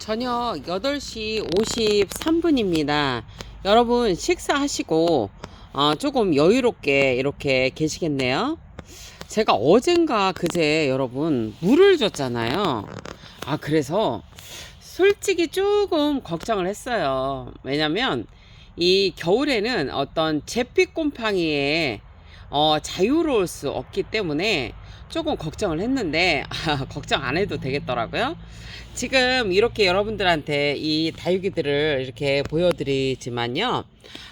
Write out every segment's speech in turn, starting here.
저녁 8시 53분입니다. 여러분 식사하시고 조금 여유롭게 이렇게 계시겠네요. 제가 어젠가 그제 여러분 물을 줬잖아요. 그래서 솔직히 조금 걱정을 했어요. 왜냐면 이 겨울에는 어떤 잿빛 곰팡이에 자유로울 수 없기 때문에 조금 걱정을 했는데 걱정 안 해도 되겠더라고요. 지금 이렇게 여러분들한테 이 다육이들을 이렇게 보여드리지만요,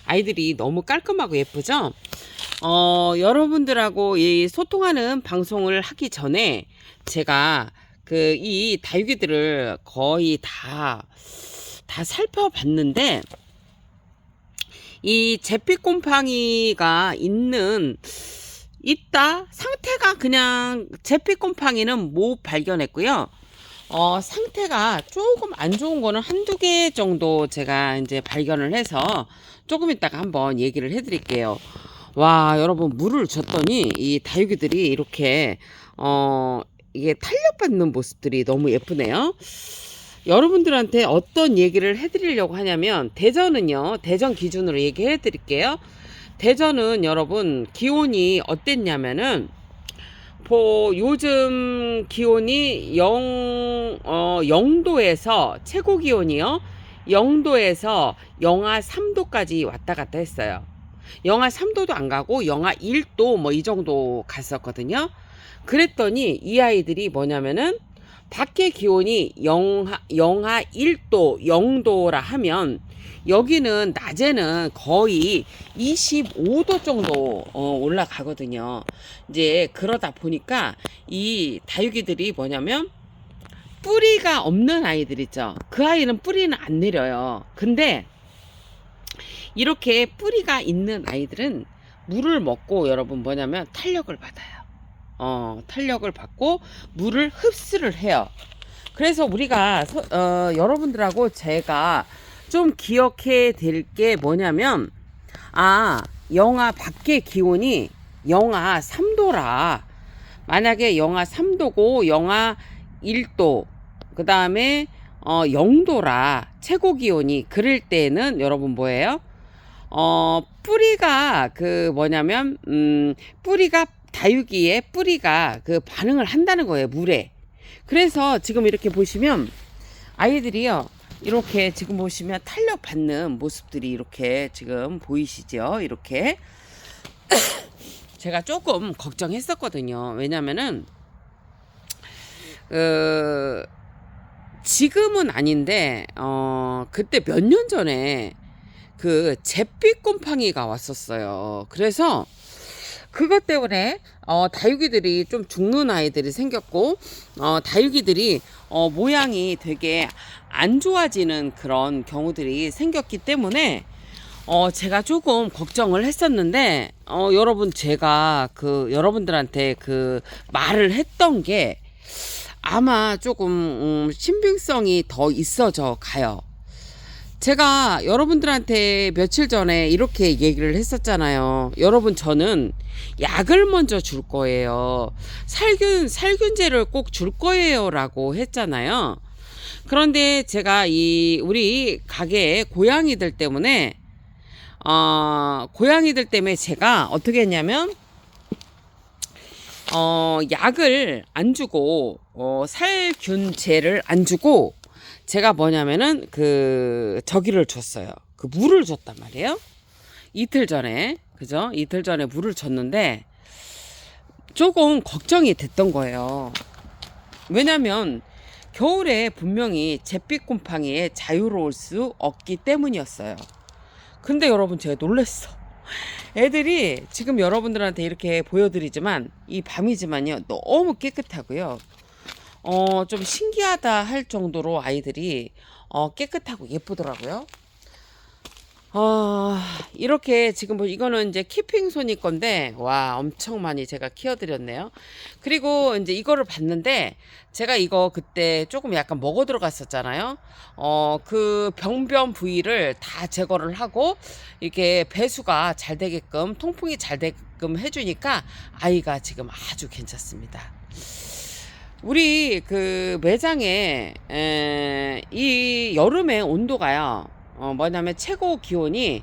아이들이 너무 깔끔하고 예쁘죠? 여러분들하고 이 소통하는 방송을 하기 전에 제가 이 다육이들을 거의 다 살펴봤는데, 이 잿빛 곰팡이가 있다 상태가 그냥 잿빛 곰팡이는 못 발견했고요. 상태가 조금 안 좋은 거는 한두 개 정도 제가 이제 발견을 해서 조금 이따가 한번 얘기를 해 드릴게요. 와, 여러분 물을 줬더니 이 다육이들이 이렇게 이게 탄력받는 모습들이 너무 예쁘네요. 여러분들한테 어떤 얘기를 해 드리려고 하냐면, 대전은요, 대전 기준으로 얘기해 드릴게요. 대전은 여러분 기온이 어땠냐면은 요즘 기온이 0도에서 최고 기온이요 0도에서 영하 3도까지 왔다 갔다 했어요. 영하 3도도 안 가고 영하 1도 뭐 이 정도 갔었거든요. 그랬더니 이 아이들이 뭐냐면은 밖에 기온이 영하 1도 0도라 하면 여기는 낮에는 거의 25도 정도 올라가거든요. 이제 그러다 보니까 이 다육이들이 뭐냐면 뿌리가 없는 아이들 있죠. 그 아이는 뿌리는 안 내려요. 근데 이렇게 뿌리가 있는 아이들은 물을 먹고 여러분 뭐냐면 탄력을 받아요. 탄력을 받고 물을 흡수를 해요. 그래서 우리가 여러분들하고 제가 좀 기억해 될 게 뭐냐면, 영하 밖의 기온이 영하 3도라. 만약에 영하 3도고 영하 1도, 그 다음에 0도라 최고 기온이, 그럴 때는 여러분 뭐예요? 뿌리가 뭐냐면 뿌리가 다육이의 뿌리가 반응을 한다는 거예요, 물에. 그래서 지금 이렇게 보시면 아이들이요, 이렇게 지금 보시면 탄력 받는 모습들이 이렇게 지금 보이시죠? 이렇게 제가 조금 걱정했었거든요. 왜냐면은 지금은 아닌데 그때 몇 년 전에 잿빛 곰팡이가 왔었어요. 그래서 그것 때문에 다육이들이 좀 죽는 아이들이 생겼고, 다육이들이 모양이 되게 안 좋아지는 그런 경우들이 생겼기 때문에 제가 조금 걱정을 했었는데, 여러분 제가 여러분들한테 말을 했던 게 아마 조금 신빙성이 더 있어져 가요. 제가 여러분들한테 며칠 전에 이렇게 얘기를 했었잖아요. 여러분, 저는 약을 먼저 줄 거예요. 살균제를 꼭 줄 거예요 라고 했잖아요. 그런데 제가 우리 가게에 고양이들 때문에 제가 어떻게 했냐면 약을 안 주고 살균제를 안 주고 제가 뭐냐면은 저기를 줬어요. 물을 줬단 말이에요. 이틀 전에, 그죠? 이틀 전에 물을 줬는데 조금 걱정이 됐던 거예요. 왜냐면 겨울에 분명히 잿빛 곰팡이에 자유로울 수 없기 때문이었어요. 근데 여러분, 제가 놀랐어. 애들이 지금 여러분들한테 이렇게 보여드리지만 이 밤이지만요, 너무 깨끗하고요. 좀 신기하다 할 정도로 아이들이 깨끗하고 예쁘더라고요. 이렇게 지금 이거는 이제 키핑소니 건데, 와, 엄청 많이 제가 키워드렸네요. 그리고 이제 이거를 봤는데, 제가 이거 그때 조금 약간 먹어 들어갔었잖아요. 병변 부위를 다 제거를 하고 이렇게 배수가 잘 되게끔, 통풍이 잘 되게끔 해주니까 아이가 지금 아주 괜찮습니다. 우리 매장에 이 여름에 온도가요, 뭐냐면 최고 기온이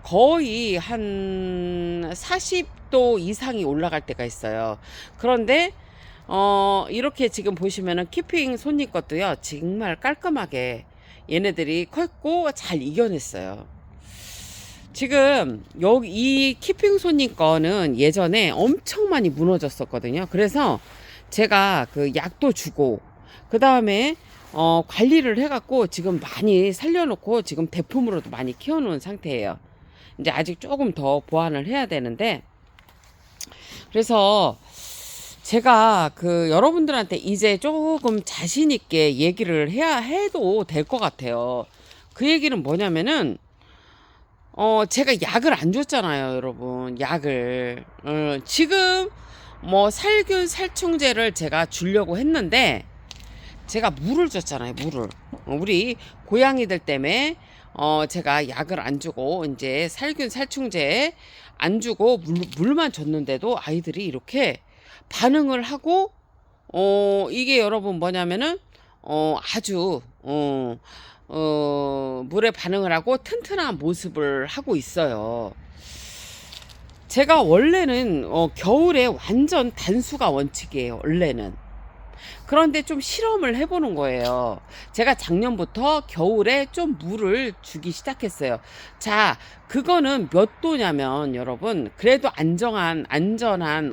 거의 한 40도 이상이 올라갈 때가 있어요. 그런데 이렇게 지금 보시면은 키핑 손님 것도요, 정말 깔끔하게 얘네들이 컸고 잘 이겨냈어요. 지금 여기 이 키핑 손님 거는 예전에 엄청 많이 무너졌었거든요. 그래서 제가 그 약도 주고 그 다음에 관리를 해갖고 지금 많이 살려놓고 지금 대품으로도 많이 키워놓은 상태예요. 이제 아직 조금 더 보완을 해야 되는데, 그래서 제가 그 여러분들한테 이제 조금 자신 있게 얘기를 해야 해도 될 것 같아요. 그 얘기는 뭐냐면은 제가 약을 안 줬잖아요, 여러분. 약을. 지금 뭐 살균 살충제를 제가 주려고 했는데 제가 물을 줬잖아요, 물을. 우리 고양이들 때문에 제가 약을 안 주고 이제 살균 살충제 안 주고 물만 줬는데도 아이들이 이렇게 반응을 하고 이게 여러분 뭐냐면은 아주 물에 반응을 하고 튼튼한 모습을 하고 있어요. 제가 원래는 겨울에 완전 단수가 원칙이에요, 원래는. 그런데 좀 실험을 해보는 거예요. 제가 작년부터 겨울에 좀 물을 주기 시작했어요. 자, 그거는 몇 도냐면 여러분, 그래도 안전한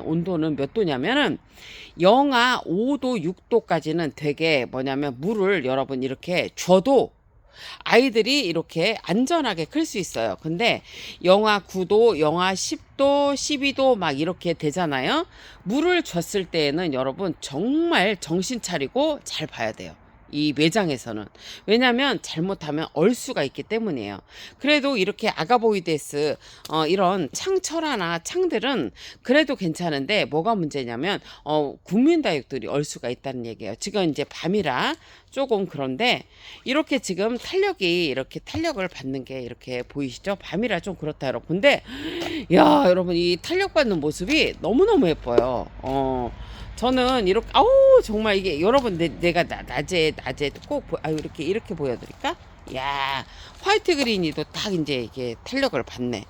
온도는 몇 도냐면은 영하 5도, 6도까지는 되게 뭐냐면 물을 여러분 이렇게 줘도 아이들이 이렇게 안전하게 클 수 있어요. 근데 영하 9도, 영하 10도, 12도 막 이렇게 되잖아요. 물을 줬을 때에는 여러분 정말 정신 차리고 잘 봐야 돼요, 이 매장에서는. 왜냐면 잘못하면 얼수가 있기 때문이에요. 그래도 이렇게 아가보이데스 이런 창철화나 창들은 그래도 괜찮은데 뭐가 문제냐면 국민다육들이 얼수가 있다는 얘기예요. 지금 이제 밤이라 조금 그런데 이렇게 지금 이렇게 탄력을 받는 게 이렇게 보이시죠? 밤이라 좀 그렇다 여러분. 근데 야 여러분, 이 탄력 받는 모습이 너무너무 예뻐요. 저는 이렇게 정말 이게 여러분, 내가 낮에 꼭 이렇게 보여드릴까? 야, 화이트 그린이도 딱 이제 이게 탄력을 받네.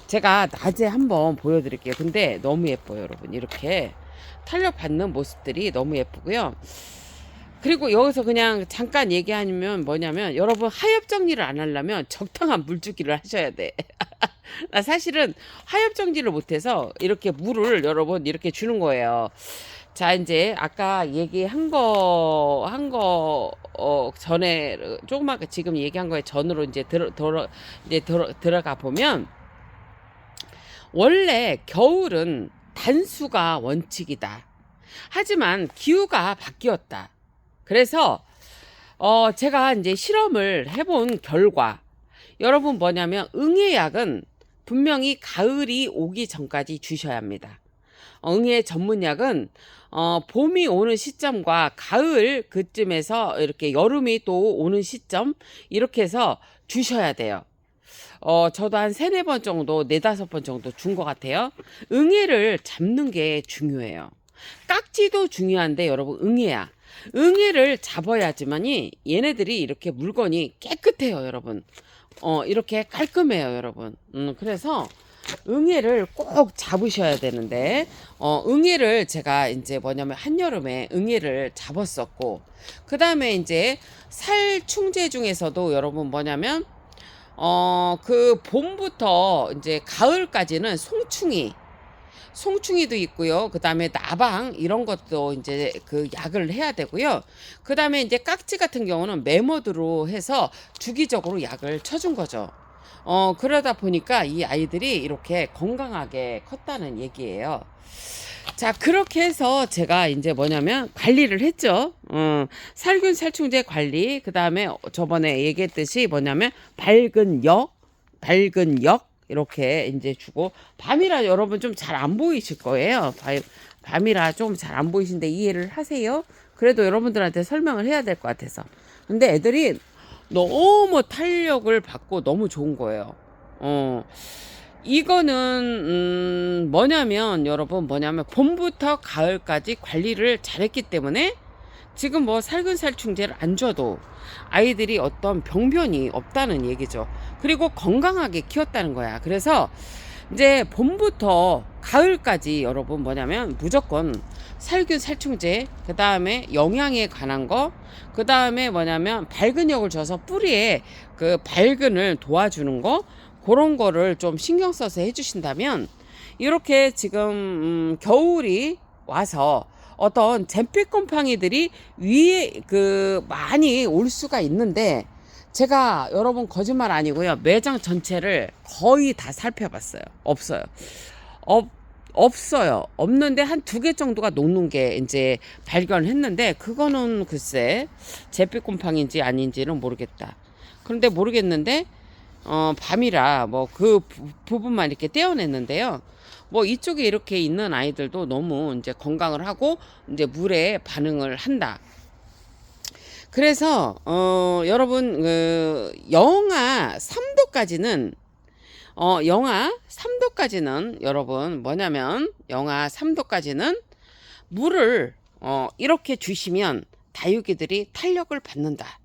제가 낮에 한번 보여드릴게요. 근데 너무 예뻐요, 여러분. 이렇게 탄력 받는 모습들이 너무 예쁘고요. 그리고 여기서 그냥 잠깐 얘기하면 뭐냐면, 여러분 하엽 정리를 안 하려면 적당한 물주기를 하셔야 돼. 나 사실은 하엽 정리를 못해서 이렇게 물을 여러분 이렇게 주는 거예요. 자, 이제 아까 얘기한 거 전에 조그맣게 지금 얘기한 거에 전으로 이제 들어가 보면, 원래 겨울은 단수가 원칙이다. 하지만 기후가 바뀌었다. 그래서 제가 이제 실험을 해본 결과, 여러분 뭐냐면 응애약은 분명히 가을이 오기 전까지 주셔야 합니다. 응애 전문약은 봄이 오는 시점과 가을 그쯤에서 이렇게 여름이 또 오는 시점 이렇게 해서 주셔야 돼요. 저도 한 3-4번 정도, 4-5번 정도 준 것 같아요. 응애를 잡는 게 중요해요. 깍지도 중요한데 여러분, 응애를 잡아야지만이 얘네들이 이렇게 물건이 깨끗해요, 여러분. 이렇게 깔끔해요, 여러분. 그래서 응애를 꼭 잡으셔야 되는데, 응애를 제가 이제 뭐냐면 한여름에 응애를 잡았었고, 그 다음에 이제 살충제 중에서도 여러분 뭐냐면, 그 봄부터 이제 가을까지는 송충이도 있고요. 그 다음에 나방 이런 것도 이제 그 약을 해야 되고요. 그 다음에 이제 깍지 같은 경우는 메모드로 해서 주기적으로 약을 쳐준 거죠. 그러다 보니까 이 아이들이 이렇게 건강하게 컸다는 얘기예요. 자, 그렇게 해서 제가 이제 뭐냐면 관리를 했죠. 살균 살충제 관리, 그 다음에 저번에 얘기했듯이 뭐냐면 밝은 역 이렇게 이제 주고, 밤이라 여러분 좀 잘 안 보이실 거예요. 밤이라 좀 잘 안 보이신데 이해를 하세요. 그래도 여러분들한테 설명을 해야 될 것 같아서. 근데 애들이 너무 탄력을 받고 너무 좋은 거예요. 이거는 뭐냐면 여러분 봄부터 가을까지 관리를 잘했기 때문에 지금 뭐 살균살충제를 안 줘도 아이들이 어떤 병변이 없다는 얘기죠. 그리고 건강하게 키웠다는 거야. 그래서 이제 봄부터 가을까지 여러분 뭐냐면 무조건 살균살충제, 그 다음에 영양에 관한 거, 그 다음에 뭐냐면 발근력을 줘서 뿌리에 그 발근을 도와주는 거, 그런 거를 좀 신경 써서 해주신다면 이렇게 지금 겨울이 와서 어떤 잼빛곰팡이들이 위에 그 많이 올 수가 있는데, 제가 여러분 거짓말 아니고요, 매장 전체를 거의 다 살펴봤어요. 없어요. 없어요. 없는데 한 2개 정도가 녹는 게 이제 발견했는데, 그거는 글쎄 잼빛곰팡이인지 아닌지는 모르겠다. 그런데 모르겠는데 밤이라 뭐 그 부분만 이렇게 떼어냈는데요. 뭐 이쪽에 이렇게 있는 아이들도 너무 이제 건강을 하고 이제 물에 반응을 한다. 그래서 여러분 영하 3도까지는 영하 3도까지는 여러분 뭐냐면 영하 3도까지는 물을 이렇게 주시면 다육이들이 탄력을 받는다.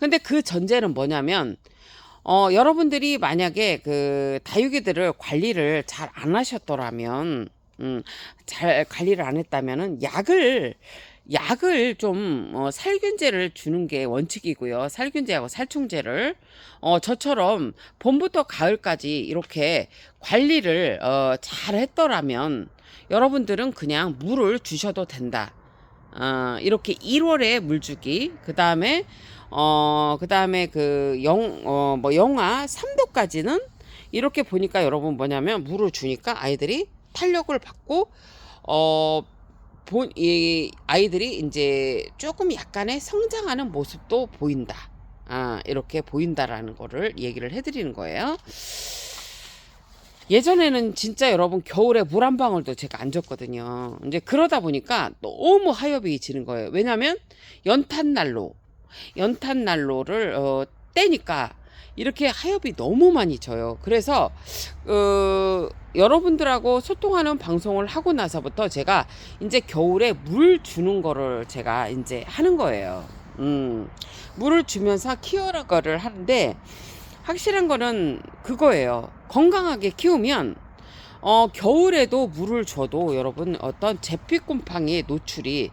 근데 그 전제는 뭐냐면 여러분들이 만약에 그 다육이들을 관리를 잘 안 하셨더라면, 잘 관리를 안 했다면은 약을 좀 살균제를 주는 게 원칙이고요. 살균제하고 살충제를 저처럼 봄부터 가을까지 이렇게 관리를 잘 했더라면 여러분들은 그냥 물을 주셔도 된다. 이렇게 1월에 물 주기, 그 다음에 그 뭐 영하 3도까지는 이렇게 보니까 여러분 뭐냐면 물을 주니까 아이들이 탄력을 받고 이 아이들이 이제 조금 약간의 성장하는 모습도 보인다. 이렇게 보인다라는 거를 얘기를 해드리는 거예요. 예전에는 진짜 여러분 겨울에 물 한 방울도 제가 안 줬거든요. 이제 그러다 보니까 너무 하엽이 지는 거예요. 왜냐면 연탄난로를 떼니까 이렇게 하엽이 너무 많이 져요. 그래서 여러분들하고 소통하는 방송을 하고 나서부터 제가 이제 겨울에 물 주는 거를 제가 이제 하는 거예요. 물을 주면서 키우는 거를 하는데, 확실한 거는 그거예요. 건강하게 키우면 겨울에도 물을 줘도 여러분 어떤 잿빛곰팡이의 노출이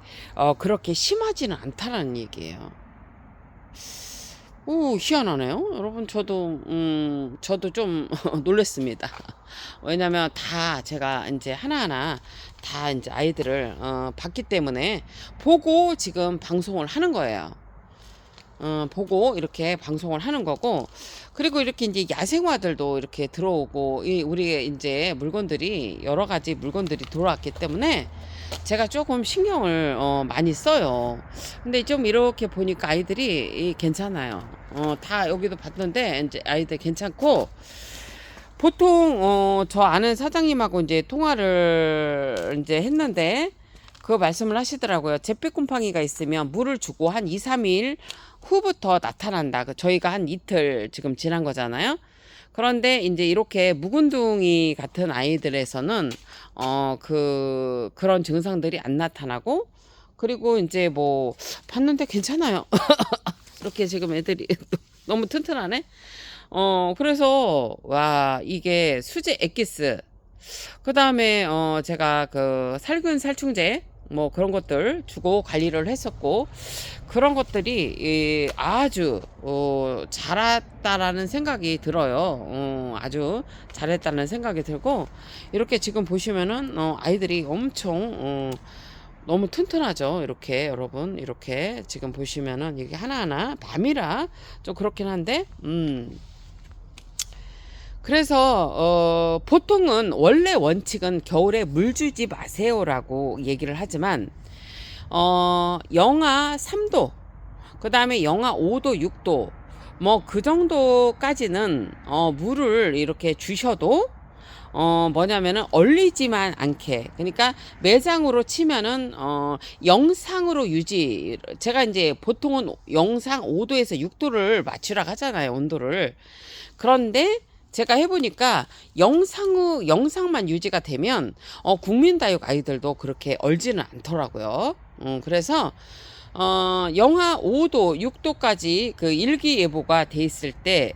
그렇게 심하지는 않다는 얘기예요. 오, 희한하네요. 여러분, 저도 좀 놀랬습니다. 왜냐면 다 제가 이제 하나하나 다 이제 아이들을 봤기 때문에 보고 지금 방송을 하는 거예요. 보고 이렇게 방송을 하는 거고, 그리고 이렇게 이제 야생화들도 이렇게 들어오고, 우리 이제 물건들이 여러 가지 물건들이 들어왔기 때문에 제가 조금 신경을 많이 써요. 근데 좀 이렇게 보니까 아이들이 괜찮아요. 다 여기도 봤는데 이제 아이들 괜찮고, 보통 저 아는 사장님하고 이제 통화를 이제 했는데 그 말씀을 하시더라고요. 잿빛곰팡이가 있으면 물을 주고 한 2, 3일 후부터 나타난다. 저희가 한 이틀 지금 지난 거잖아요. 그런데 이제 이렇게 묵은둥이 같은 아이들에서는 그런 증상들이 안 나타나고, 그리고 이제 뭐 봤는데 괜찮아요. 이렇게 지금 애들이 너무 튼튼하네. 그래서 와, 이게 수제 엑기스, 그 다음에 제가 그 살균살충제 뭐 그런 것들 주고 관리를 했었고, 그런 것들이 아주 잘했다라는 생각이 들어요. 아주 잘했다는 생각이 들고, 이렇게 지금 보시면은 아이들이 엄청 너무 튼튼하죠. 이렇게 여러분, 이렇게 지금 보시면은 이게 하나하나 밤이라 좀 그렇긴 한데, 그래서 보통은 원래 원칙은 겨울에 물 주지 마세요라고 얘기를 하지만 영하 3도, 그 다음에 영하 5도, 6도 뭐 그 정도까지는 물을 이렇게 주셔도 뭐냐면은 얼리지만 않게, 그러니까 매장으로 치면은 영상으로 유지, 제가 이제 보통은 영상 5도에서 6도를 맞추라고 하잖아요, 온도를. 그런데 제가 해보니까 영상만 유지가 되면 국민다육 아이들도 그렇게 얼지는 않더라고요. 그래서 영하 5도, 6도까지 그 일기예보가 돼 있을 때,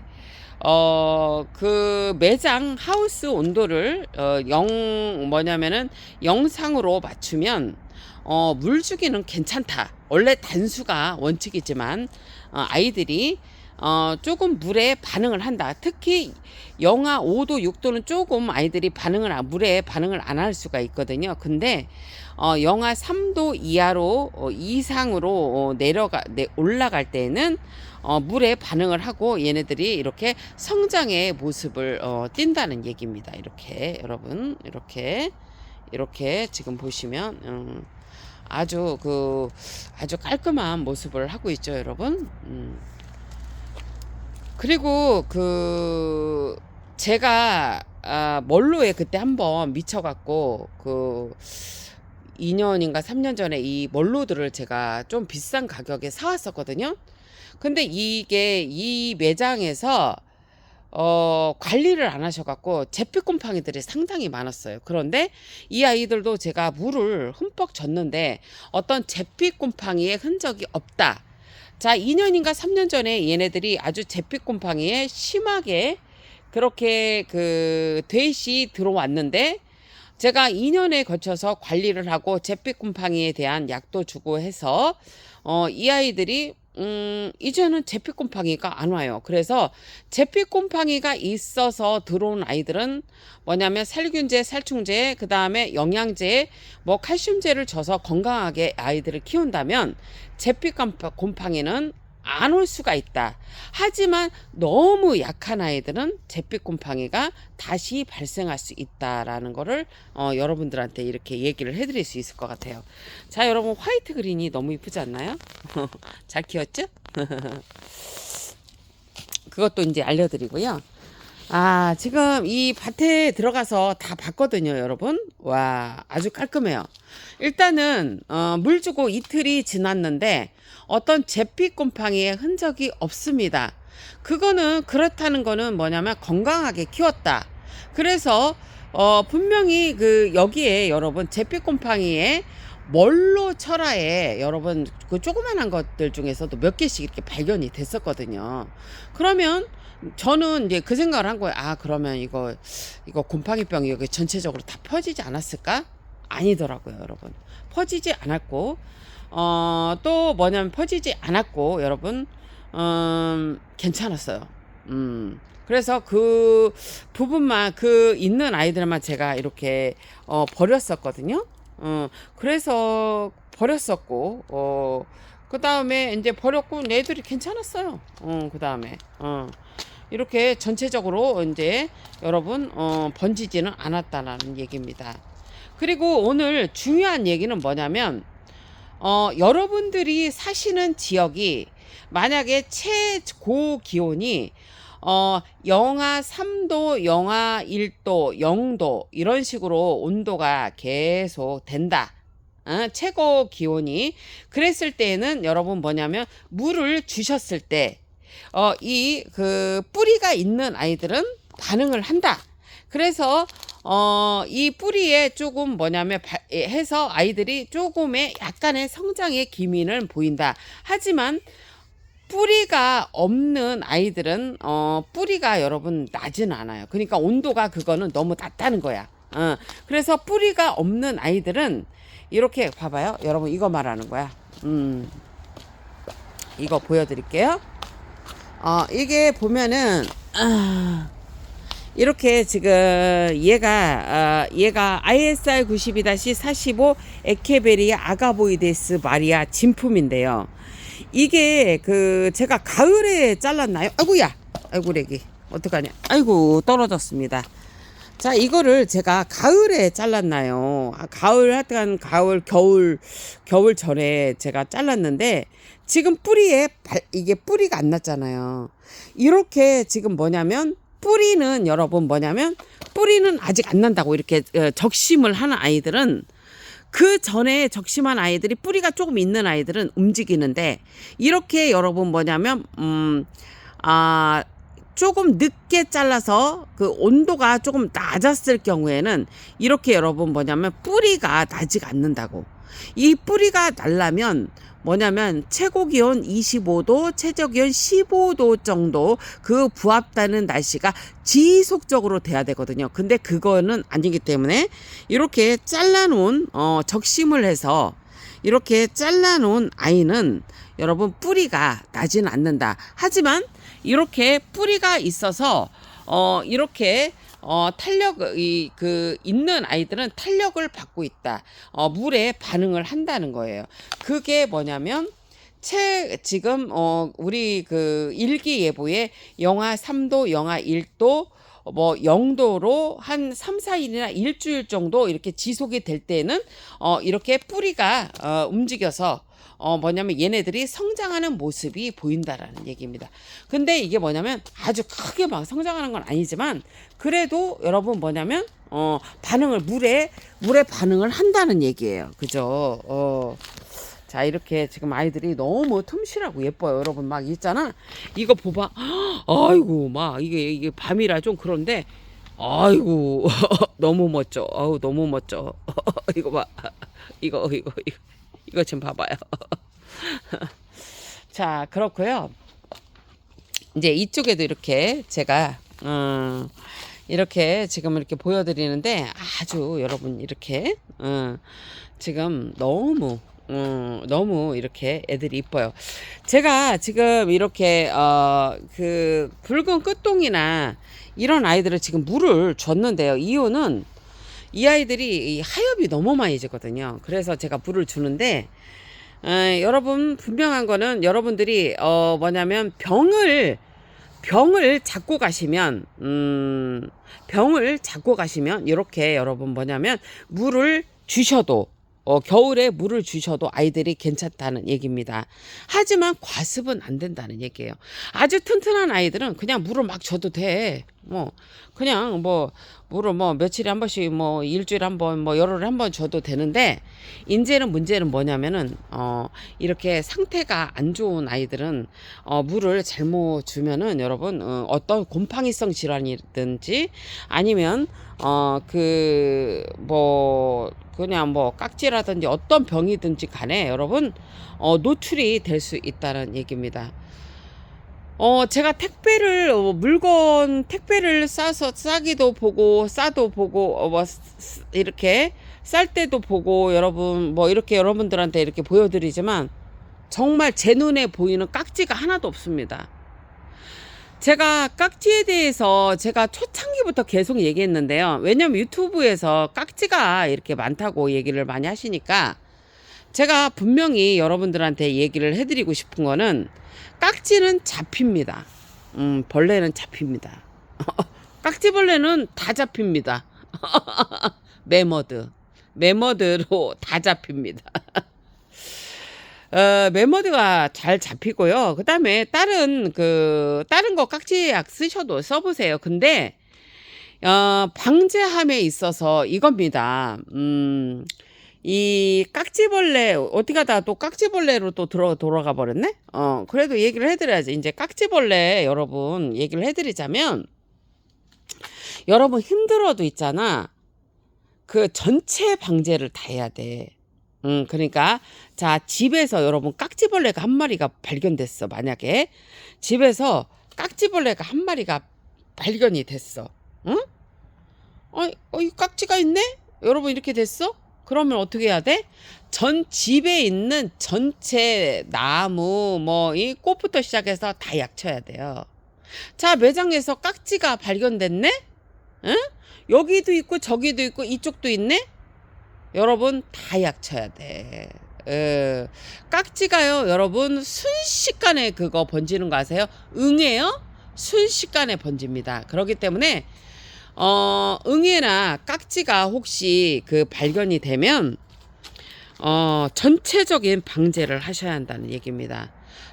그 매장 하우스 온도를, 뭐냐면은 영상으로 맞추면, 물 주기는 괜찮다. 원래 단수가 원칙이지만, 아이들이, 조금 물에 반응을 한다. 특히 영하 5도, 6도는 조금 아이들이 물에 반응을 안 할 수가 있거든요. 근데, 영하 3도 이하로, 이상으로, 올라갈 때는, 물에 반응을 하고 얘네들이 이렇게 성장의 모습을, 띈다는 얘기입니다. 이렇게, 여러분, 이렇게 지금 보시면, 아주 깔끔한 모습을 하고 있죠, 여러분. 그리고 제가 멀로에 그때 한번 미쳐갖고 2년인가 3년 전에 이 멀로들을 제가 좀 비싼 가격에 사왔었거든요. 근데 이 매장에서 관리를 안 하셔갖고 제피곰팡이들이 상당히 많았어요. 그런데 이 아이들도 제가 물을 흠뻑 줬는데 어떤 제피곰팡이의 흔적이 없다. 자, 2년인가 3년 전에 얘네들이 아주 제피곰팡이에 심하게 그렇게 돼시 들어왔는데 제가 2년에 거쳐서 관리를 하고 제피곰팡이에 대한 약도 주고 해서 이 아이들이 이제는 제피곰팡이가 안 와요. 그래서 제피곰팡이가 있어서 들어온 아이들은 뭐냐면 살균제, 살충제, 그 다음에 영양제, 뭐 칼슘제를 줘서 건강하게 아이들을 키운다면 제피곰팡이는 안 올 수가 있다. 하지만 너무 약한 아이들은 제피곰팡이가 다시 발생할 수 있다라는 거를 여러분들한테 이렇게 얘기를 해드릴 수 있을 것 같아요. 자, 여러분 화이트 그린이 너무 이쁘지 않나요? 잘 키웠죠? 그것도 이제 알려드리고요. 지금 이 밭에 들어가서 다 봤거든요, 여러분. 와, 아주 깔끔해요. 일단은 물 주고 이틀이 지났는데 어떤 제피곰팡이의 흔적이 없습니다. 그거는 그렇다는 거는 뭐냐면 건강하게 키웠다. 그래서 분명히 여기에 여러분 제피곰팡이의 멀로 철화에 여러분 그 조그만한 것들 중에서도 몇 개씩 이렇게 발견이 됐었거든요. 그러면 저는 이제 그 생각을 한 거예요. 그러면 이거 곰팡이병이 여기 전체적으로 다 퍼지지 않았을까? 아니더라고요, 여러분. 퍼지지 않았고, 또 뭐냐면 퍼지지 않았고, 여러분, 괜찮았어요. 그래서 그 부분만, 있는 아이들만 제가 이렇게, 버렸었거든요. 그래서 버렸었고, 그 다음에 이제 버렸고, 얘들이 괜찮았어요. 그 다음에, 이렇게 전체적으로 이제 여러분, 번지지는 않았다는 얘기입니다. 그리고 오늘 중요한 얘기는 뭐냐면, 여러분들이 사시는 지역이 만약에 최고 기온이 영하 3도, 영하 1도, 0도 이런 식으로 온도가 계속 된다. 최고 기온이 그랬을 때에는 여러분 뭐냐면 물을 주셨을 때 뿌리가 있는 아이들은 반응을 한다. 그래서 이 뿌리에 조금 뭐냐면 해서 아이들이 조금의 약간의 성장의 기미를 보인다. 하지만 뿌리가 없는 아이들은 뿌리가 여러분 나진 않아요. 그러니까 온도가 그거는 너무 낮다는 거야. 그래서 뿌리가 없는 아이들은 이렇게 봐봐요. 여러분 이거 말하는 거야. 이거 보여드릴게요. 이게 보면은 이렇게 지금 얘가 ISR 92-45 에케베리아 아가보이데스 마리아 진품인데요. 이게 제가 가을에 잘랐나요? 아이고야, 아이고 래기 어떡하냐? 아이고 떨어졌습니다. 자, 이거를 제가 가을에 잘랐나요? 하여튼 겨울 전에 제가 잘랐는데 지금 이게 뿌리가 안 났잖아요. 이렇게 지금 뭐냐면 뿌리는 여러분 뭐냐면 뿌리는 아직 안 난다고 이렇게 적심을 하는 아이들은 그 전에 적심한 아이들이 뿌리가 조금 있는 아이들은 움직이는데 이렇게 여러분 뭐냐면 조금 늦게 잘라서 그 온도가 조금 낮았을 경우에는 이렇게 여러분 뭐냐면 뿌리가 나지 않는다고. 이 뿌리가 날라면 뭐냐면 최고 기온 25도, 최저 기온 15도 정도 그 부합되는 날씨가 지속적으로 돼야 되거든요. 근데 그거는 아니기 때문에 이렇게 잘라놓은 적심을 해서 이렇게 잘라놓은 아이는 여러분 뿌리가 나지는 않는다. 하지만 이렇게 뿌리가 있어서 이렇게 탄력이 있는 아이들은 탄력을 받고 있다. 물에 반응을 한다는 거예요. 그게 뭐냐면 지금 우리 그 일기예보에 영하 3도, 영하 1도 뭐 0도로 한 3, 4일이나 일주일 정도 이렇게 지속이 될 때는 이렇게 뿌리가 움직여서 뭐냐면 얘네들이 성장하는 모습이 보인다라는 얘기입니다. 근데 이게 뭐냐면 아주 크게 막 성장하는 건 아니지만 그래도 여러분 뭐냐면 반응을 물에 반응을 한다는 얘기예요. 그죠? 자, 이렇게 지금 아이들이 너무 틈실하고 예뻐요. 여러분 막 있잖아. 이거 봐봐. 아이고 막 이게 밤이라 좀 그런데 아이고 너무 멋져. 아우 너무 멋져. 이거 봐. 이거 좀 봐봐요. 자, 그렇고요. 이제 이쪽에도 이렇게 제가 이렇게 지금 이렇게 보여드리는데 아주 여러분 이렇게 지금 너무 이렇게 애들이 이뻐요. 제가 지금 이렇게 그 붉은 끝동이나 이런 아이들을 지금 물을 줬는데요. 이유는 이 아이들이 하엽이 너무 많이 지거든요. 그래서 제가 물을 주는데 여러분 분명한 거는 여러분들이 뭐냐면 병을 잡고 가시면 이렇게 여러분 뭐냐면 물을 주셔도 겨울에 물을 주셔도 아이들이 괜찮다는 얘기입니다. 하지만 과습은 안 된다는 얘기예요. 아주 튼튼한 아이들은 그냥 물을 막 줘도 돼. 그냥 물을 며칠에 한 번씩 일주일에 한 번 열흘에 한 번 줘도 되는데 이제는 문제는 뭐냐면은 이렇게 상태가 안 좋은 아이들은 물을 잘못 주면은 여러분 어떤 곰팡이성 질환이든지 아니면 그냥 깍지라든지 어떤 병이든지 간에 여러분 노출이 될 수 있다는 얘기입니다. 제가 택배를 싸기도 보고 싸도 보고 이렇게 쌀 때도 보고 여러분 이렇게 여러분들한테 이렇게 보여드리지만 정말 제 눈에 보이는 깍지가 하나도 없습니다. 제가 깍지에 대해서 제가 초창기부터 계속 얘기했는데요. 왜냐면 유튜브에서 깍지가 이렇게 많다고 얘기를 많이 하시니까 제가 분명히 여러분들한테 얘기를 해드리고 싶은 거는 깍지는 잡힙니다. 벌레는 잡힙니다. 깍지벌레는 다 잡힙니다. 매머드로 다 잡힙니다. 매머드가 잘 잡히고요. 그 다음에 다른 거 깍지약 써보세요. 근데 방제함에 있어서 이겁니다. 이 깍지벌레 어떻게 하다가 또 깍지벌레로 또 돌아가 버렸네. 그래도 얘기를 해드려야지. 이제 깍지벌레 여러분 얘기를 해드리자면 여러분 힘들어도 있잖아. 그 전체 방제를 다 해야 돼. 그러니까 자, 집에서 여러분 깍지벌레가 한 마리가 발견됐어. 만약에 집에서 깍지벌레가 한 마리가 발견이 됐어. 응? 이 깍지가 있네? 여러분 이렇게 됐어? 그러면 어떻게 해야 돼? 전 집에 있는 전체 나무 이 꽃부터 시작해서 다 약쳐야 돼요. 자, 매장에서 깍지가 발견됐네? 응? 여기도 있고 저기도 있고 이쪽도 있네? 여러분 다 약쳐야 돼. 깍지가요 여러분 순식간에 그거 번지는 거 아세요? 응애요? 순식간에 번집니다. 그렇기 때문에 응애나 깍지가 혹시 발견이 되면 전체적인 방제를 하셔야 한다는 얘기입니다.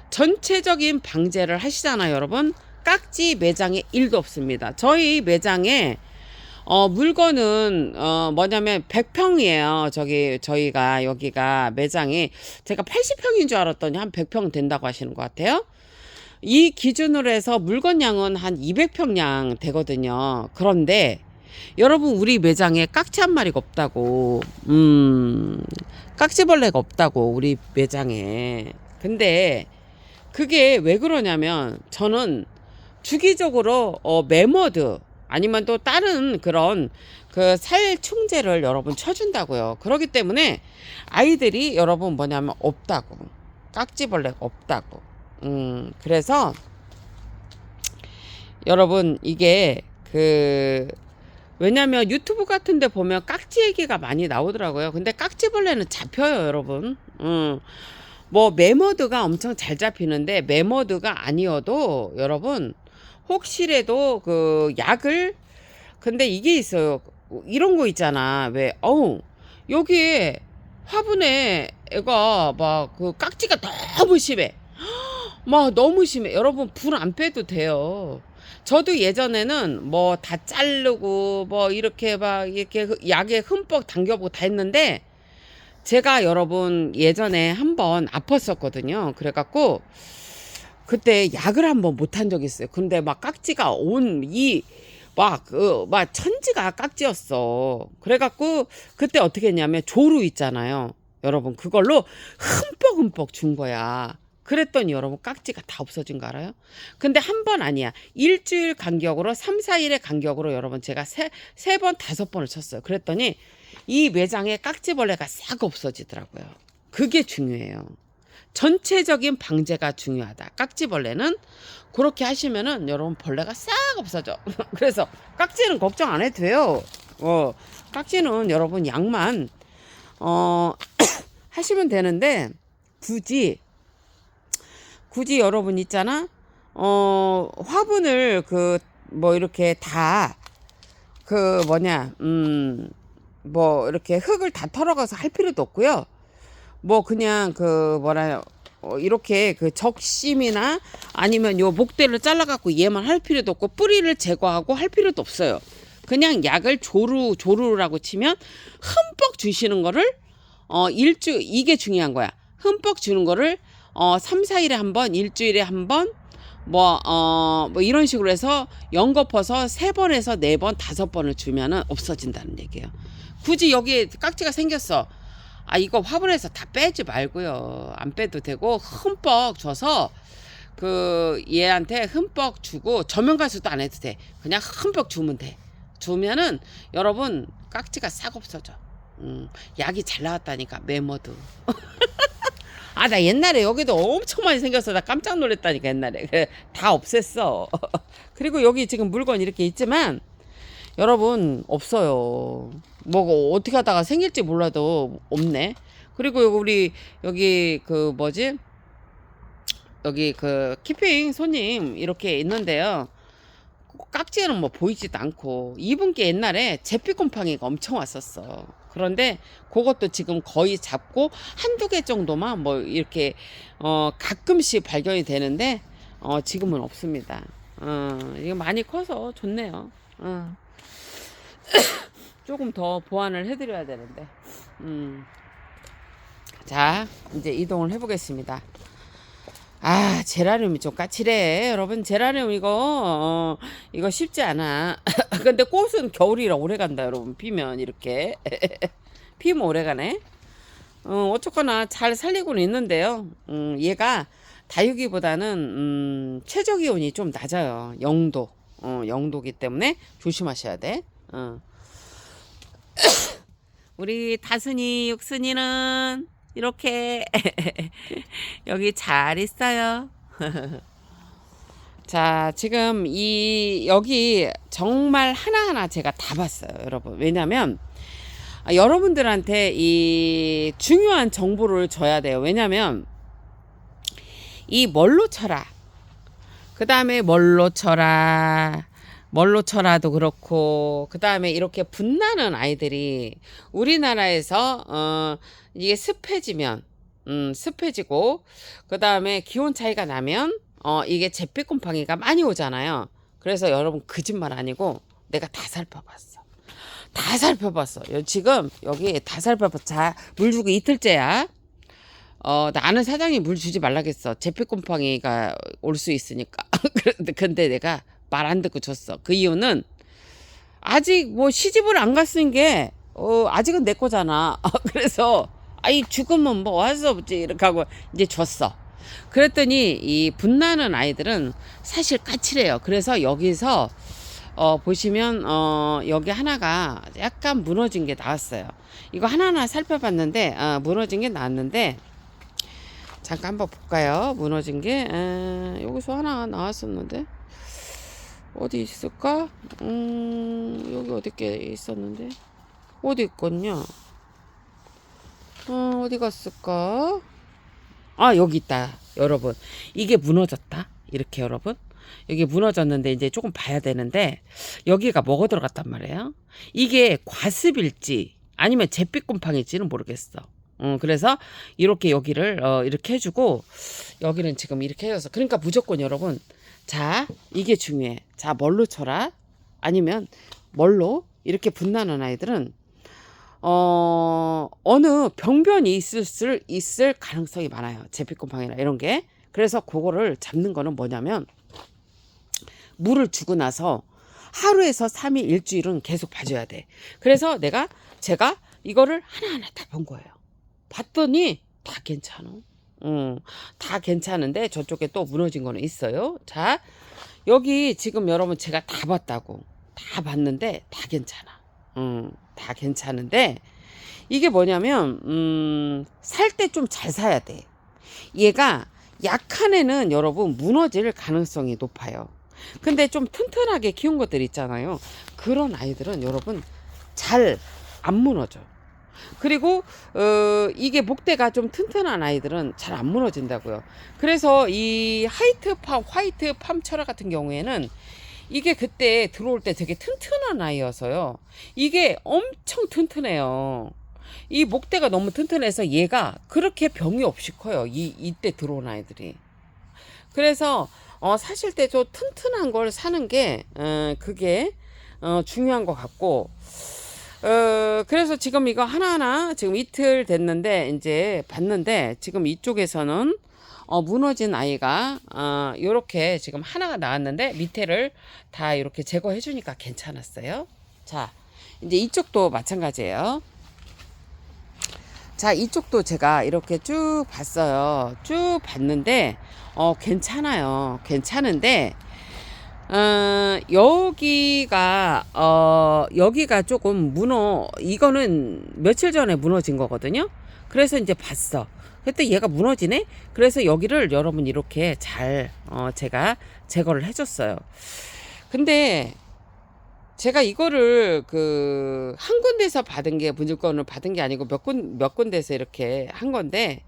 전체적인 방제를 하시잖아요 여러분. 깍지 매장에 1도 없습니다. 저희 매장에 물건은 뭐냐면 100평이에요. 저희가 여기가 매장이 제가 80평인 줄 알았더니 한 100평 된다고 하시는 것 같아요. 이 기준으로 해서 물건량은 한 200평량 되거든요. 그런데 여러분 우리 매장에 깍지 한 마리가 없다고. 깍지벌레가 없다고 우리 매장에. 근데 그게 왜 그러냐면 저는 주기적으로 매머드 아니면 또 다른 그런 그 살충제를 여러분 쳐준다고요. 그렇기 때문에 아이들이 여러분 뭐냐면 없다고. 깍지벌레가 없다고. 그래서 여러분 이게 그 왜냐면 유튜브 같은 데 보면 깍지 얘기가 많이 나오더라고요. 근데 깍지벌레는 잡혀요, 여러분. 뭐 매머드가 엄청 잘 잡히는데 매머드가 아니어도 여러분 혹시라도 그 약을 근데 이게 있어요. 이런 거 있잖아. 왜 여기에 화분에 애가 막 그 깍지가 너무 심해. 막 너무 심해. 여러분 불 안 빼도 돼요. 저도 예전에는 뭐 다 자르고 뭐 이렇게 막 이렇게 약에 흠뻑 당겨보고 다 했는데 제가 여러분 예전에 한번 아팠었거든요. 그래갖고 그때 약을 한번 못한 적이 있어요. 근데 막 깍지가 막 천지가 깍지였어. 그래갖고 그때 어떻게 했냐면 조루 있잖아요. 여러분 그걸로 흠뻑 준 거야. 그랬더니 여러분 깍지가 다 없어진 거 알아요? 근데 한 번 아니야. 일주일 간격으로 3, 4일의 간격으로 여러분 제가 세 번, 5번을 쳤어요. 그랬더니 이 매장에 깍지벌레가 싹 없어지더라고요. 그게 중요해요. 전체적인 방제가 중요하다. 깍지벌레는 그렇게 하시면은 여러분 벌레가 싹 없어져. 그래서 깍지는 걱정 안 해도 돼요. 깍지는 여러분 약만 하시면 되는데 굳이 여러분 있잖아. 화분을 그 뭐 이렇게 다 그 뭐 이렇게 흙을 다 털어가서 할 필요도 없고요. 뭐 그냥 그 이렇게 그 적심이나 아니면 요 목대를 잘라갖고 얘만 할 필요도 없고 뿌리를 제거하고 할 필요도 없어요. 그냥 약을 조루라고 치면 흠뻑 주시는 거를 이게 중요한 거야. 흠뻑 주는 거를 3, 4일에 한 번, 일주일에 한 번, 뭐 이런 식으로 해서 연거퍼서 3번에서 4번, 5번을 주면은 없어진다는 얘기예요. 굳이 여기에 깍지가 생겼어. 이거 화분에서 다 빼지 말고요. 안 빼도 되고 흠뻑 줘서 그 얘한테 흠뻑 주고 저면가수도 안 해도 돼. 그냥 흠뻑 주면 돼. 주면은 여러분 깍지가 싹 없어져. 약이 잘 나왔다니까 매머드. 나 옛날에 여기도 엄청 많이 생겼어. 나 깜짝 놀랐다니까 옛날에. 다 없앴어. 그리고 여기 지금 물건 이렇게 있지만 여러분 없어요. 뭐 어떻게 하다가 생길지 몰라도 없네. 그리고 우리 여기 그 뭐지? 여기 그 키핑 손님 이렇게 있는데요. 깍지는 뭐 보이지도 않고 이분께 옛날에 제피곰팡이가 엄청 왔었어. 그런데 그것도 지금 거의 잡고 한두 개 정도만 뭐 이렇게 가끔씩 발견이 되는데 지금은 없습니다. 이거 많이 커서 좋네요. 조금 더 보완을 해드려야 되는데. 자, 이제 이동을 해보겠습니다. 제라늄이 좀 까칠해. 여러분, 제라늄 이거 쉽지 않아. 근데 꽃은 겨울이라 오래 간다, 여러분. 피면 이렇게. 피면 오래 가네. 어쨌거나 잘 살리고는 있는데요. 얘가 다육이보다는 최저 기온이 좀 낮아요. 0도. 0도기 때문에 조심하셔야 돼. 우리 다순이, 육순이는 이렇게 여기 잘 있어요. 자, 지금 여기 정말 하나하나 제가 다 봤어요, 여러분. 왜냐면 여러분들한테 이 중요한 정보를 줘야 돼요. 왜냐면 이 뭘로 쳐라. 그 다음에 뭘로 쳐라도 그렇고, 그 다음에 이렇게 분나는 아이들이 우리나라에서 이게 습해지면 습해지고, 그 다음에 기온 차이가 나면 이게 잿빛곰팡이가 많이 오잖아요. 그래서 여러분 거짓말 아니고 내가 다 살펴봤어. 지금 여기 다 살펴봤어. 자, 물 주고 이틀째야. 나는 사장이 물 주지 말라겠어. 제피곰팡이가 올 수 있으니까. 근데 내가 말 안 듣고 줬어. 그 이유는 아직 뭐 시집을 안 갔은 게 아직은 내 거잖아. 그래서 아이 죽으면 뭐 할 수 없지 이렇게 하고 이제 줬어. 그랬더니 이 분나는 아이들은 사실 까칠해요. 그래서 여기서 보시면 여기 하나가 약간 무너진 게 나왔어요. 이거 하나하나 살펴봤는데 무너진 게 나왔는데 잠깐 한번 볼까요? 무너진 게 여기서 하나 나왔었는데 어디 있을까? 여기 어디 게 있었는데 어디 있겠냐? 어디 갔을까? 여기 있다 여러분. 이게 무너졌다 이렇게 여러분. 여기 무너졌는데 이제 조금 봐야 되는데 여기가 뭐가 들어갔단 말이에요. 이게 과습일지 아니면 잿빛곰팡일지는 모르겠어. 그래서 이렇게 여기를 이렇게 해주고 여기는 지금 이렇게 해줘서 그러니까 무조건 여러분 자 이게 중요해. 자 뭘로 쳐라 아니면 뭘로 이렇게 분나는 아이들은 어느 병변이 있을 가능성이 많아요. 잿빛곰팡이나 이런 게. 그래서 그거를 잡는 거는 뭐냐면 물을 주고 나서 하루에서 3일 일주일은 계속 봐줘야 돼. 그래서 제가 이거를 하나하나 다 본 거예요. 봤더니 다 괜찮아. 다 괜찮은데 저쪽에 또 무너진 거는 있어요. 자, 여기 지금 여러분 제가 다 봤다고. 다 봤는데 다 괜찮아. 다 괜찮은데 이게 뭐냐면 살 때 좀 잘 사야 돼. 얘가 약한 애는 여러분 무너질 가능성이 높아요. 근데 좀 튼튼하게 키운 것들 있잖아요. 그런 아이들은 여러분 잘 안 무너져. 그리고 이게 목대가 좀 튼튼한 아이들은 잘 안 무너진다고요. 그래서 이 화이트 팜 철화 같은 경우에는 이게 그때 들어올 때 되게 튼튼한 아이여서요. 이게 엄청 튼튼해요. 이 목대가 너무 튼튼해서 얘가 그렇게 병이 없이 커요. 이때 들어온 아이들이. 그래서 사실 때 좀 튼튼한 걸 사는 게 그게 중요한 것 같고 그래서 지금 이거 하나하나 지금 이틀 됐는데 이제 봤는데 지금 이쪽에서는 무너진 아이가 요렇게 지금 하나가 나왔는데 밑에를 다 이렇게 제거해 주니까 괜찮았어요. 자 이제 이쪽도 마찬가지예요. 자 이쪽도 제가 이렇게 쭉 봤어요. 쭉 봤는데 괜찮아요. 괜찮은데 여기가 조금 이거는 며칠 전에 무너진 거거든요. 그래서 이제 봤어. 그랬더니 얘가 무너지네? 그래서 여기를 여러분 이렇게 잘, 제가 제거를 해줬어요. 근데 제가 이거를 한 군데서 받은 게 분실권을 받은 게 아니고 몇 군데서 이렇게 한 건데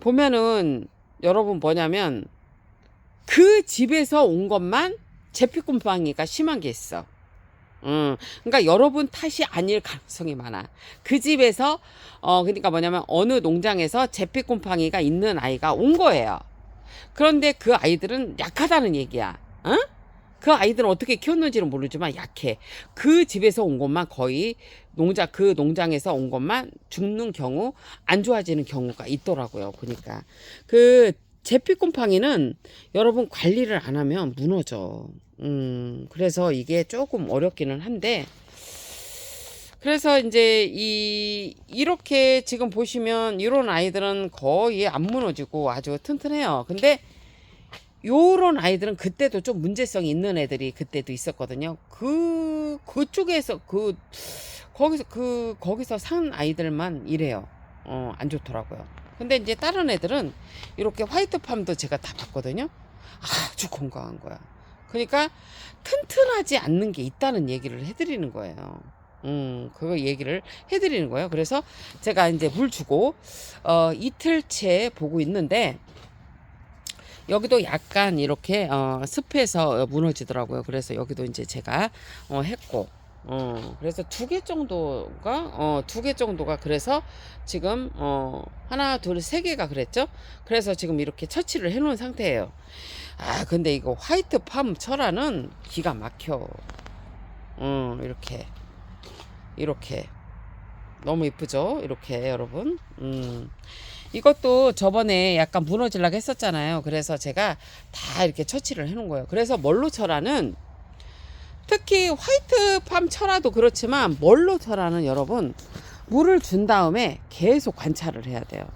보면은 여러분 뭐냐면 그 집에서 온 것만 잿빛곰팡이가 심한 게 있어. 그러니까 여러분 탓이 아닐 가능성이 많아. 그 집에서 그러니까 뭐냐면 어느 농장에서 잿빛곰팡이가 있는 아이가 온 거예요. 그런데 그 아이들은 약하다는 얘기야. 그 아이들은 어떻게 키웠는지는 모르지만 약해. 그 집에서 온 것만 거의 그 농장에서 온 것만 죽는 경우, 안 좋아지는 경우가 있더라고요. 보니까 잿빛곰팡이는 여러분 관리를 안 하면 무너져. 그래서 이게 조금 어렵기는 한데, 그래서 이제 이렇게 지금 보시면 이런 아이들은 거의 안 무너지고 아주 튼튼해요. 근데 요런 아이들은 그때도 좀 문제성이 있는 애들이 그때도 있었거든요. 그쪽에서 거기서 산 아이들만 이래요. 안 좋더라고요. 근데 이제 다른 애들은 이렇게 화이트팜도 제가 다 봤거든요. 아주 건강한 거야. 그러니까 튼튼하지 않는 게 있다는 얘기를 해드리는 거예요. 그거 얘기를 해드리는 거예요. 그래서 제가 이제 물 주고 이틀째 보고 있는데 여기도 약간 이렇게 습해서 무너지더라고요. 그래서 여기도 이제 제가 했고 그래서 두 개 정도가 그래서 지금 하나 둘 세 개가 그랬죠. 그래서 지금 이렇게 처치를 해 놓은 상태예요. 근데 이거 화이트 팜 철화는 기가 막혀. 이렇게 너무 이쁘죠. 이렇게 여러분 이것도 저번에 약간 무너지려고 했었잖아요. 그래서 제가 다 이렇게 처치를 해 놓은 거예요. 그래서 멀로철화는 특히 화이트팜 철화도 그렇지만 멀로철화는 여러분 물을 준 다음에 계속 관찰을 해야 돼요.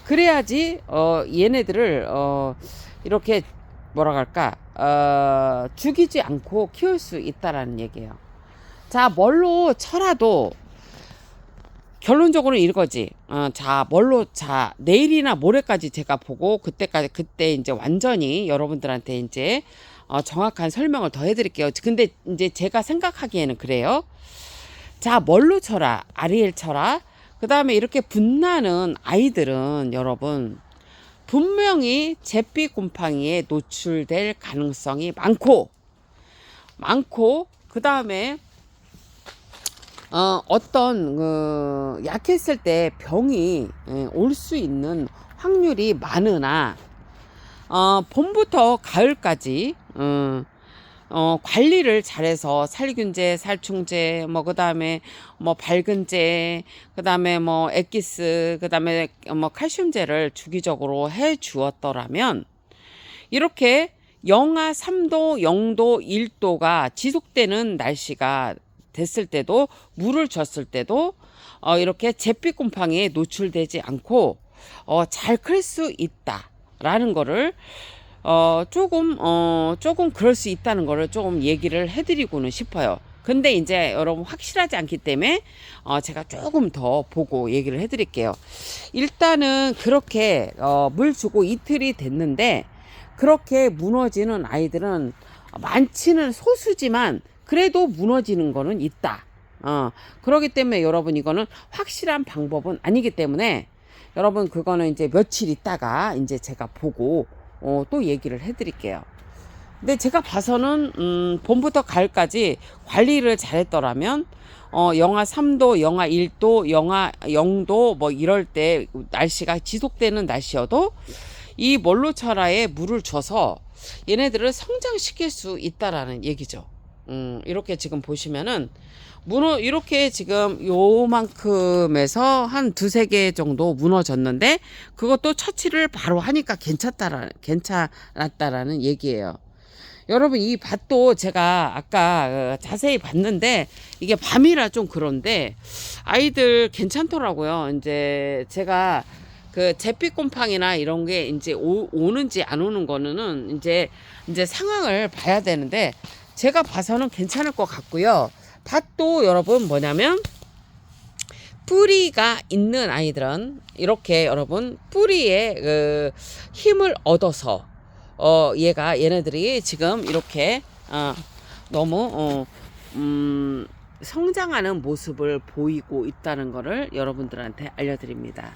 그래야지 얘네들을 이렇게 뭐라 할까 죽이지 않고 키울 수 있다라는 얘기예요. 자, 멀로철화도 결론적으로는 이거지. 자, 자, 내일이나 모레까지 제가 보고, 그때 이제 완전히 여러분들한테 이제, 정확한 설명을 더 해드릴게요. 근데 이제 제가 생각하기에는 그래요. 자, 뭘로 쳐라? 아리엘 쳐라? 그 다음에 이렇게 분나는 아이들은 여러분, 분명히 잿빛 곰팡이에 노출될 가능성이 많고, 그 다음에 어떤 약했을 때 병이 올 수 있는 확률이 많으나 봄부터 가을까지 관리를 잘해서 살균제, 살충제, 뭐 그다음에 뭐 밝은제, 그다음에 뭐 엑기스, 그다음에 뭐 칼슘제를 주기적으로 해 주었더라면 이렇게 영하 3도, 0도, 1도가 지속되는 날씨가 됐을 때도 물을 줬을 때도 이렇게 잿빛 곰팡이에 노출되지 않고 잘 클 수 있다라는 거를 조금 그럴 수 있다는 거를 조금 얘기를 해드리고는 싶어요. 근데 이제 여러분 확실하지 않기 때문에 제가 조금 더 보고 얘기를 해드릴게요. 일단은 그렇게 물 주고 이틀이 됐는데 그렇게 무너지는 아이들은 많지는 소수지만 그래도 무너지는 거는 있다. 그렇기 때문에 여러분 이거는 확실한 방법은 아니기 때문에 여러분 그거는 이제 며칠 있다가 이제 제가 보고 또 얘기를 해드릴게요. 근데 제가 봐서는 봄부터 가을까지 관리를 잘했더라면 영하 3도, 영하 1도, 영하 0도 뭐 이럴 때 날씨가 지속되는 날씨여도 이 멀로철화에 물을 줘서 얘네들을 성장시킬 수 있다라는 얘기죠. 이렇게 지금 보시면은 이렇게 지금 요만큼에서 한 두세 개 정도 무너졌는데 그것도 처치를 바로 하니까 괜찮았다라는 얘기예요. 여러분 이 밭도 제가 아까 자세히 봤는데 이게 밤이라 좀 그런데 아이들 괜찮더라고요. 이제 제가 그 잿빛 곰팡이나 이런 게 이제 오는지 안 오는 거는 이제 상황을 봐야 되는데 제가 봐서는 괜찮을 것 같고요. 밭도 여러분 뭐냐면 뿌리가 있는 아이들은 이렇게 여러분 뿌리에 힘을 얻어서 얘네들이 지금 이렇게 너무 성장하는 모습을 보이고 있다는 거를 여러분들한테 알려드립니다.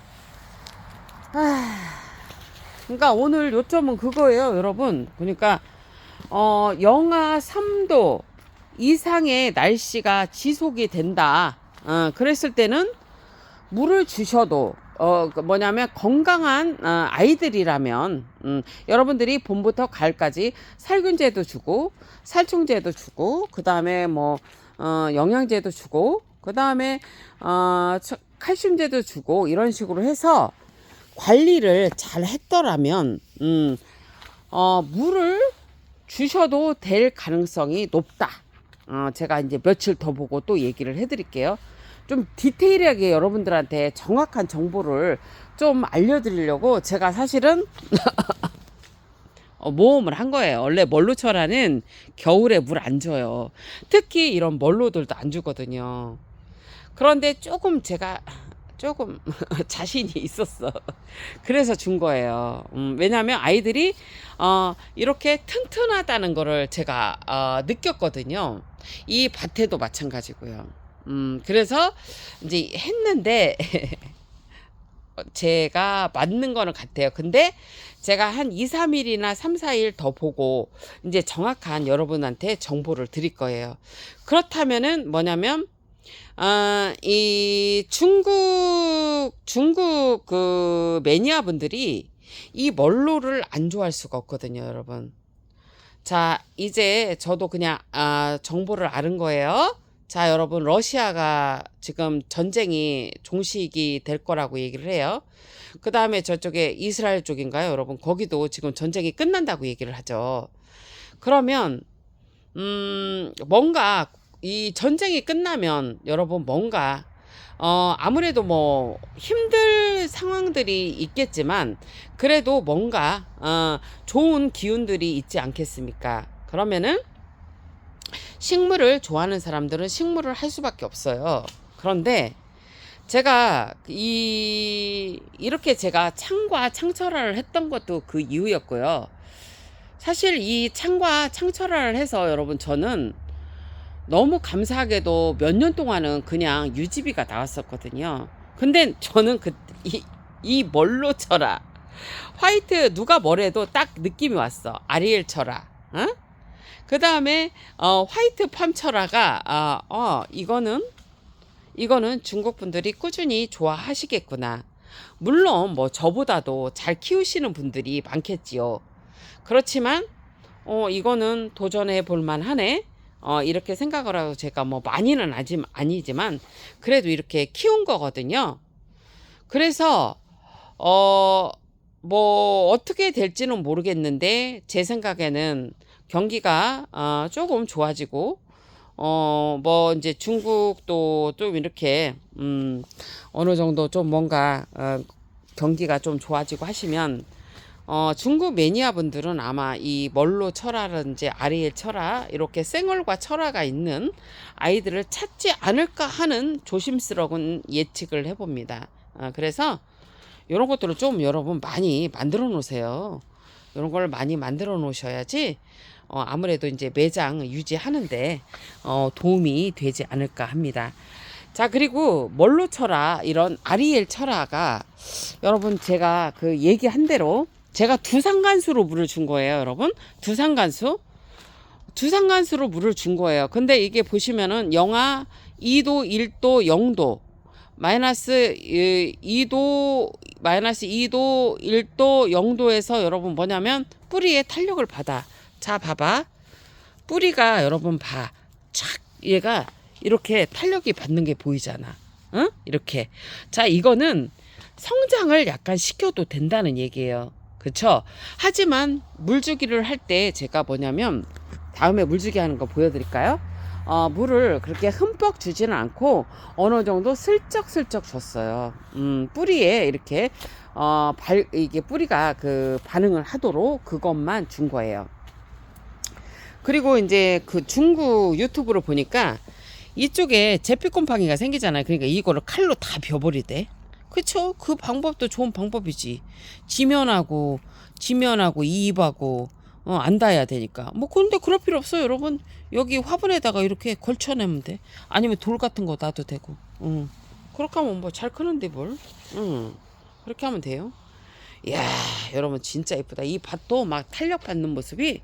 그러니까 오늘 요점은 그거예요, 여러분. 그러니까 영하 3도 이상의 날씨가 지속이 된다. 그랬을 때는 물을 주셔도 뭐냐면 건강한 아이들이라면 여러분들이 봄부터 가을까지 살균제도 주고 살충제도 주고 그 다음에 뭐 영양제도 주고 그 다음에 칼슘제도 주고 이런 식으로 해서 관리를 잘 했더라면 물을 주셔도 될 가능성이 높다. 제가 이제 며칠 더 보고 또 얘기를 해드릴게요. 좀 디테일하게 여러분들한테 정확한 정보를 좀 알려드리려고 제가 사실은 모험을 한 거예요. 원래 멀로철화는 겨울에 물 안 줘요. 특히 이런 멀로들도 안 주거든요. 그런데 제가 조금 자신이 있었어. 그래서 준 거예요. 왜냐하면 아이들이 이렇게 튼튼하다는 거를 제가 느꼈거든요. 이 밭에도 마찬가지고요. 그래서 이제 했는데 제가 맞는 거는 같아요. 근데 제가 한 2, 3일이나 3, 4일 더 보고 이제 정확한 여러분한테 정보를 드릴 거예요. 그렇다면은 뭐냐면 이 중국 그 매니아 분들이 이 멀로를 안 좋아할 수가 없거든요, 여러분. 자, 이제 저도 그냥 정보를 아는 거예요. 자, 여러분, 러시아가 지금 전쟁이 종식이 될 거라고 얘기를 해요. 그 다음에 저쪽에 이스라엘 쪽인가요, 여러분? 거기도 지금 전쟁이 끝난다고 얘기를 하죠. 그러면, 뭔가, 이 전쟁이 끝나면, 여러분, 뭔가, 아무래도 뭐, 힘들 상황들이 있겠지만, 그래도 뭔가, 좋은 기운들이 있지 않겠습니까? 그러면은, 식물을 좋아하는 사람들은 식물을 할 수밖에 없어요. 그런데 제가 이렇게 제가 창과 창철화를 했던 것도 그 이유였고요. 사실 이 창과 창철화를 해서 여러분 저는 너무 감사하게도 몇 년 동안은 그냥 유지비가 나왔었거든요. 근데 저는 이 뭘로 쳐라. 화이트 누가 뭐래도 딱 느낌이 왔어. 아리엘 쳐라. 어? 그 다음에 화이트 팜철화가 이거는 중국 분들이 꾸준히 좋아하시겠구나. 물론 뭐 저보다도 잘 키우시는 분들이 많겠지요. 그렇지만 이거는 도전해 볼 만하네. 이렇게 생각을 하고 제가 뭐 많이는 아니지만 그래도 이렇게 키운 거거든요. 그래서 뭐 어떻게 될지는 모르겠는데 제 생각에는 경기가 조금 좋아지고 뭐 이제 중국도 좀 이렇게 어느 정도 좀 뭔가 경기가 좀 좋아지고 하시면 중국 매니아 분들은 아마 이 멀로 철화라든지 아리엘 철화 이렇게 생얼과 철화가 있는 아이들을 찾지 않을까 하는 조심스러운 예측을 해봅니다. 그래서 이런 것들을 좀 여러분 많이 만들어 놓으세요. 이런 걸 많이 만들어 놓으셔야지 아무래도 이제 매장 유지하는데 도움이 되지 않을까 합니다. 자, 그리고 멀로 철화 이런 아리엘 철화가 여러분 제가 그 얘기한 대로 제가 두상간수로 물을 준 거예요, 여러분. 두상간수로 물을 준 거예요. 근데 이게 보시면은 영하 2도, 1도, 0도, 마이너스 2도, 1도, 0도에서 여러분 뭐냐면 뿌리에 탄력을 받아. 자, 봐봐. 뿌리가 여러분 봐. 촥 얘가 이렇게 탄력이 받는 게 보이잖아. 응? 이렇게. 자, 이거는 성장을 약간 시켜도 된다는 얘기예요. 그쵸? 하지만 물주기를 할 때 제가 뭐냐면 다음에 물주기 하는 거 보여드릴까요? 물을 그렇게 흠뻑 주지는 않고 어느 정도 슬쩍슬쩍 줬어요. 뿌리에 이렇게 이게 뿌리가 그 반응을 하도록 그것만 준 거예요. 그리고 이제 그 중국 유튜브를 보니까 이쪽에 제피곰팡이가 생기잖아요. 그러니까 이거를 칼로 다 베어버리대. 그쵸? 그 방법도 좋은 방법이지. 지면하고 이입하고 안 닿아야 되니까. 뭐 근데 그럴 필요 없어요, 여러분. 여기 화분에다가 이렇게 걸쳐내면 돼. 아니면 돌 같은 거 놔도 되고. 그렇게 하면 뭐 잘 크는데 뭘. 그렇게 하면 돼요. 이야, 여러분 진짜 예쁘다. 이 밭도 막 탄력 받는 모습이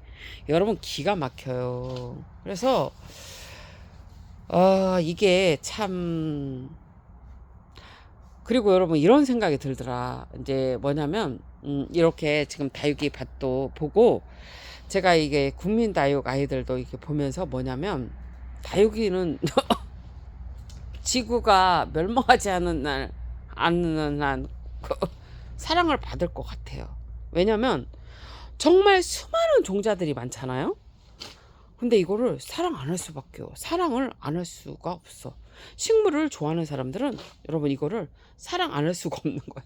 여러분 기가 막혀요. 그래서 이게 참. 그리고 여러분 이런 생각이 들더라. 이제 뭐냐면 이렇게 지금 다육이 밭도 보고 제가 이게 국민 다육 아이들도 이렇게 보면서 뭐냐면 다육이는 지구가 멸망하지 않는 한 사랑을 받을 것 같아요. 왜냐면 정말 수많은 종자들이 많잖아요. 근데 이거를 사랑을 안 할 수가 없어. 식물을 좋아하는 사람들은 여러분 이거를 사랑 안 할 수가 없는 거야.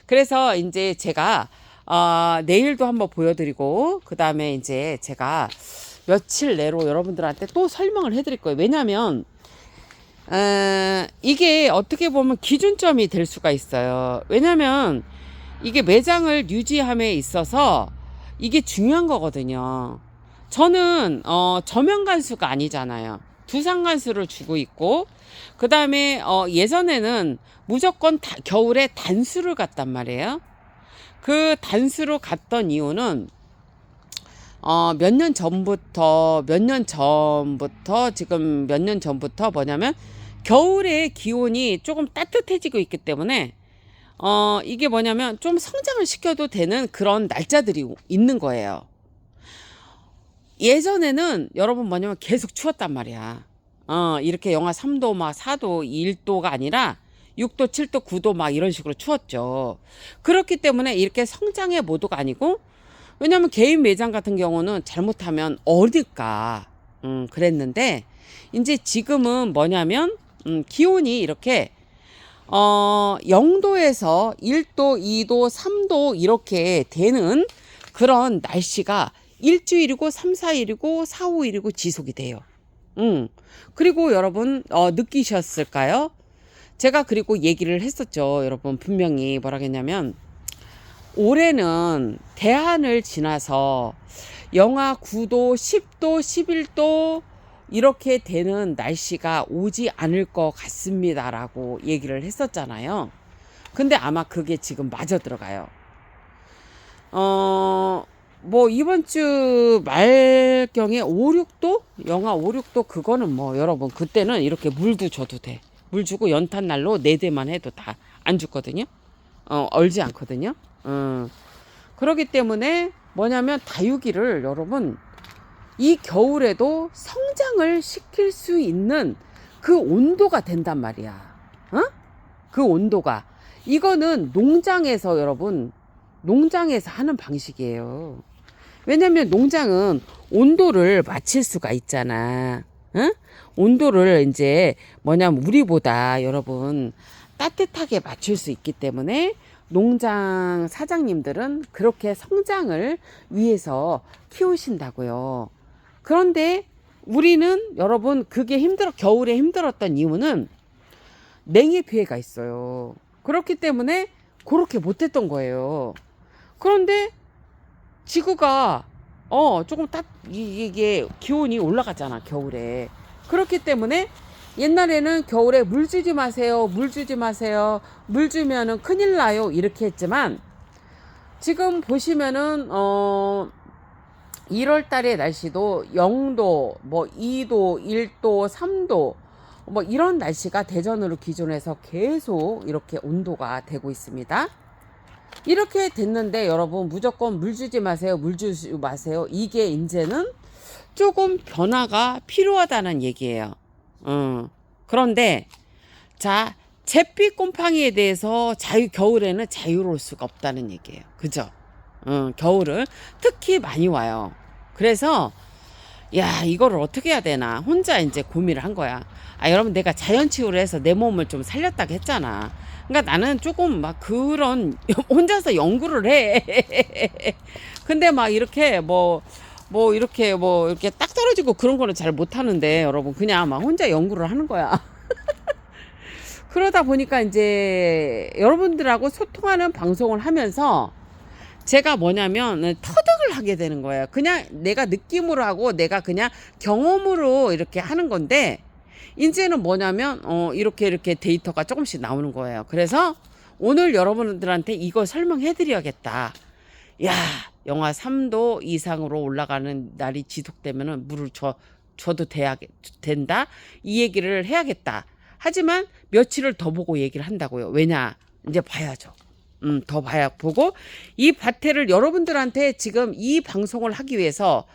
그래서 이제 제가 내일도 한번 보여드리고 그 다음에 이제 제가 며칠 내로 여러분들한테 또 설명을 해드릴 거예요. 왜냐면 이게 어떻게 보면 기준점이 될 수가 있어요. 왜냐면 이게 매장을 유지함에 있어서 이게 중요한 거거든요. 저는 저면간수가 아니잖아요. 두상간수를 주고 있고 그 다음에 예전에는 무조건 겨울에 단수를 갔단 말이에요. 그 단수로 갔던 이유는 몇 년 전부터 지금 몇 년 전부터 뭐냐면 겨울에 기온이 조금 따뜻해지고 있기 때문에 이게 뭐냐면 좀 성장을 시켜도 되는 그런 날짜들이 있는 거예요. 예전에는 여러분 뭐냐면 계속 추웠단 말이야. 이렇게 영하 3도 막 4도 1도가 아니라 6도 7도 9도 막 이런 식으로 추웠죠. 그렇기 때문에 이렇게 성장의 모드가 아니고, 왜냐면 개인 매장 같은 경우는 잘못하면 어딜까 그랬는데, 이제 지금은 뭐냐면 기온이 이렇게 0도에서 1도 2도 3도 이렇게 되는 그런 날씨가 일주일이고 3, 4일이고 4, 5일이고 지속이 돼요. 그리고 여러분 느끼셨을까요? 제가 그리고 얘기를 했었죠. 여러분 분명히 뭐라겠냐면, 올해는 대한을 지나서 영하 9도, 10도, 11도 이렇게 되는 날씨가 오지 않을 것 같습니다라고 얘기를 했었잖아요. 근데 아마 그게 지금 맞아 들어가요. 뭐 이번 주 말경에 5, 6도? 영하 5, 6도 그거는 뭐 여러분 그때는 이렇게 물도 줘도 돼. 물 주고 연탄난로 4대만 해도 다 안 죽거든요. 얼지 않거든요. 그렇기 때문에 뭐냐면 다육이를 여러분 이 겨울에도 성장을 시킬 수 있는 그 온도가 된단 말이야. 그 온도가. 이거는 농장에서 여러분, 농장에서 하는 방식이에요. 왜냐면 농장은 온도를 맞출 수가 있잖아. 온도를 이제 뭐냐면 우리보다 여러분 따뜻하게 맞출 수 있기 때문에 농장 사장님들은 그렇게 성장을 위해서 키우신다고요. 그런데 우리는 여러분 그게 겨울에 힘들었던 이유는 냉해 피해가 있어요. 그렇기 때문에 그렇게 못했던 거예요. 그런데 지구가 조금 이게 기온이 올라가잖아 겨울에. 그렇기 때문에 옛날에는 겨울에 물 주지 마세요, 물 주지 마세요, 물 주면은 큰일 나요 이렇게 했지만, 지금 보시면은 1월 달의 날씨도 0도, 뭐 2도, 1도, 3도 뭐 이런 날씨가 대전으로 기준해서 계속 이렇게 온도가 되고 있습니다. 이렇게 됐는데 여러분 무조건 물 주지 마세요, 물 주지 마세요. 이게 이제는 조금 변화가 필요하다는 얘기예요. 그런데 자, 잿빛 곰팡이에 대해서 겨울에는 자유로울 수가 없다는 얘기예요. 그죠? 겨울을 특히 많이 와요. 그래서 야, 이거를 어떻게 해야 되나 혼자 이제 고민을 한 거야. 여러분 내가 자연치유를 해서 내 몸을 좀 살렸다고 했잖아. 그러니까 나는 조금 막 그런 혼자서 연구를 해. 근데 막 이렇게 이렇게 딱 떨어지고 그런 거는 잘 못하는데 여러분 그냥 막 혼자 연구를 하는 거야. 그러다 보니까 이제 여러분들하고 소통하는 방송을 하면서 제가 뭐냐면 터득을 하게 되는 거예요. 그냥 내가 느낌으로 하고 내가 그냥 경험으로 이렇게 하는 건데, 이제는 뭐냐면 이렇게 데이터가 조금씩 나오는 거예요. 그래서 오늘 여러분들한테 이거 설명해 드려야겠다. 야, 영하 3도 이상으로 올라가는 날이 지속되면은 물을 줘도 된다. 이 얘기를 해야겠다. 하지만 며칠을 더 보고 얘기를 한다고요. 왜냐? 이제 봐야죠. 더 보고 이 밭에를 여러분들한테 지금 이 방송을 하기 위해서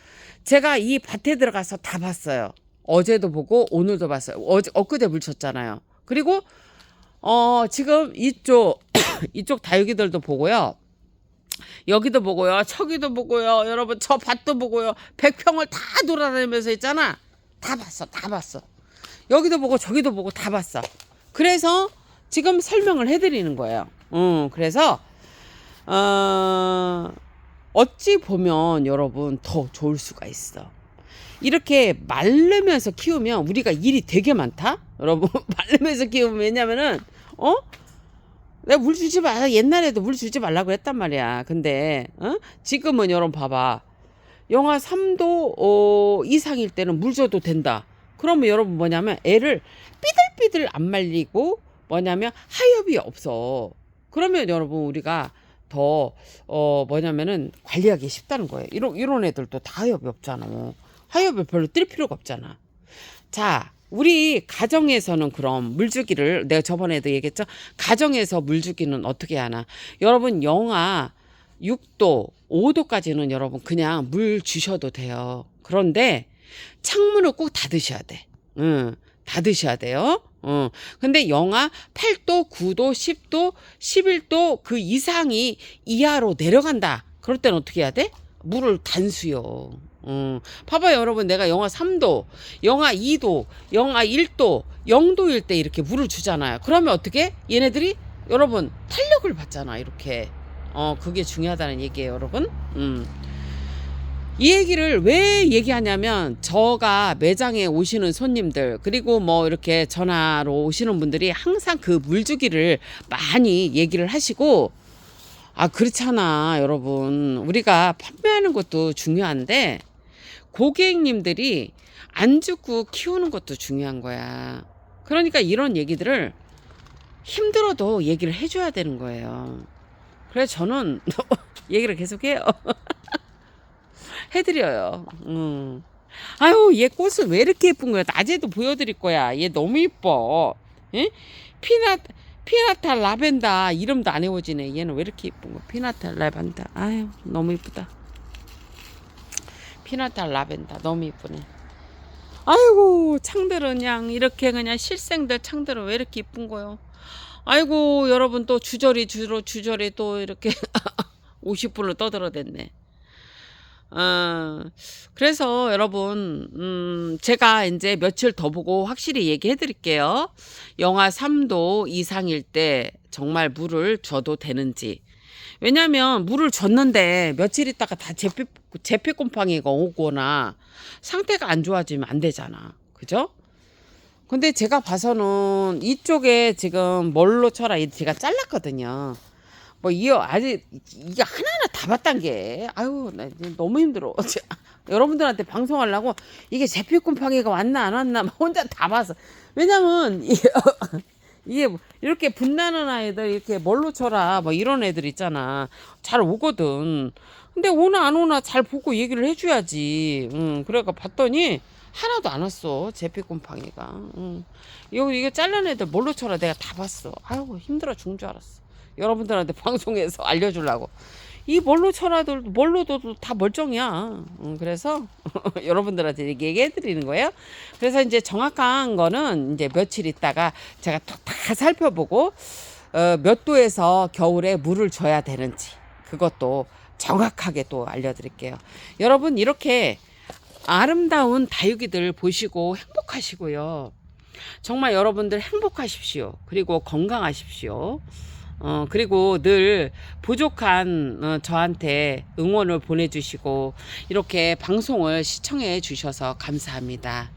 제가 이 밭에 들어가서 다 봤어요. 어제도 보고 오늘도 봤어요. 엊그제 물 쳤잖아요. 그리고 지금 이쪽 이쪽 다육이들도 보고요. 여기도 보고요. 저기도 보고요. 여러분 저 밭도 보고요. 100평을 다 돌아다니면서 있잖아. 다 봤어. 여기도 보고 저기도 보고 다 봤어. 그래서 지금 설명을 해드리는 거예요. 그래서 어찌 보면 여러분 더 좋을 수가 있어. 이렇게 마르면서 키우면 우리가 일이 되게 많다. 여러분 마르면서 키우면 왜냐면은 내가 물 주지 마. 옛날에도 물 주지 말라고 했단 말이야. 근데 지금은 여러분 봐봐. 영하 3도 이상일 때는 물 줘도 된다. 그러면 여러분 뭐냐면 애를 삐들삐들 안 말리고 뭐냐면 하엽이 없어. 그러면 여러분 우리가 더 뭐냐면은 관리하기 쉽다는 거예요. 이런 애들도 다 하엽이 없잖아. 하엽을 별로 뜰 필요가 없잖아. 자, 우리 가정에서는 그럼 물주기를 내가 저번에도 얘기했죠. 가정에서 물주기는 어떻게 하나? 여러분 영하 6도, 5도까지는 여러분 그냥 물 주셔도 돼요. 그런데 창문을 꼭 닫으셔야 돼. 다 드셔야 돼요. 근데 영하 8도, 9도, 10도, 11도 그 이상이 이하로 내려간다. 그럴 때는 어떻게 해야 돼? 물을 단수요. 봐봐요, 여러분. 내가 영하 3도, 영하 2도, 영하 1도, 0도일 때 이렇게 물을 주잖아요. 그러면 어떻게? 얘네들이 여러분 탄력을 받잖아. 이렇게. 그게 중요하다는 얘기예요, 여러분. 이 얘기를 왜 얘기하냐면 저가 매장에 오시는 손님들 그리고 뭐 이렇게 전화로 오시는 분들이 항상 그 물주기를 많이 얘기를 하시고 그렇잖아 여러분. 우리가 판매하는 것도 중요한데 고객님들이 안 죽고 키우는 것도 중요한 거야. 그러니까 이런 얘기들을 힘들어도 얘기를 해줘야 되는 거예요. 그래서 저는 얘기를 계속해요. 해드려요. 아유, 얘 꽃을 왜 이렇게 예쁜 거야? 낮에도 보여드릴 거야. 얘 너무 예뻐. 예? 피나타 라벤더 이름도 안 외워지네. 얘는 왜 이렇게 예쁜 거야? 피나타 라벤더. 아유, 너무 예쁘다. 피나타 라벤더 너무 예쁘네. 아이고, 창들은 그냥 이렇게 그냥 실생들 창들은 왜 이렇게 예쁜 거요? 아이고, 여러분 또 주저리 또 이렇게 50분을 떠들어댔네. 그래서 여러분, 제가 이제 며칠 더 보고 확실히 얘기해 드릴게요. 영하 3도 이상일 때 정말 물을 줘도 되는지. 왜냐면 물을 줬는데 며칠 있다가 다 제피곰팡이가 오거나 상태가 안 좋아지면 안 되잖아. 그죠? 근데 제가 봐서는 이쪽에 지금 뭘로 쳐라 제가 잘랐거든요. 뭐 아직 이게 하나하나 다 봤단 게 아유 나 너무 힘들어. 여러분들한테 방송하려고 이게 제피곰팡이가 왔나 안 왔나 혼자 다 봤어. 왜냐면 이게 이렇게 분나는 아이들 이렇게 뭘로 쳐라 뭐 이런 애들 있잖아. 잘 오거든. 근데 오나 안 오나 잘 보고 얘기를 해줘야지. 그래가 봤더니 하나도 안 왔어 제피곰팡이가. 이거 잘라낸 애들 뭘로 쳐라 내가 다 봤어. 아유 힘들어 죽는 줄 알았어. 여러분들한테 방송에서 알려주려고. 이 뭘로 쳐라도 뭘로도 다 멀쩡이야. 그래서 여러분들한테 얘기해 드리는 거예요. 그래서 이제 정확한 거는 이제 며칠 있다가 제가 다 살펴보고 몇 도에서 겨울에 물을 줘야 되는지 그것도 정확하게 또 알려드릴게요. 여러분 이렇게 아름다운 다육이들 보시고 행복하시고요. 정말 여러분들 행복하십시오. 그리고 건강하십시오. 그리고 늘 부족한 저한테 응원을 보내주시고 이렇게 방송을 시청해 주셔서 감사합니다.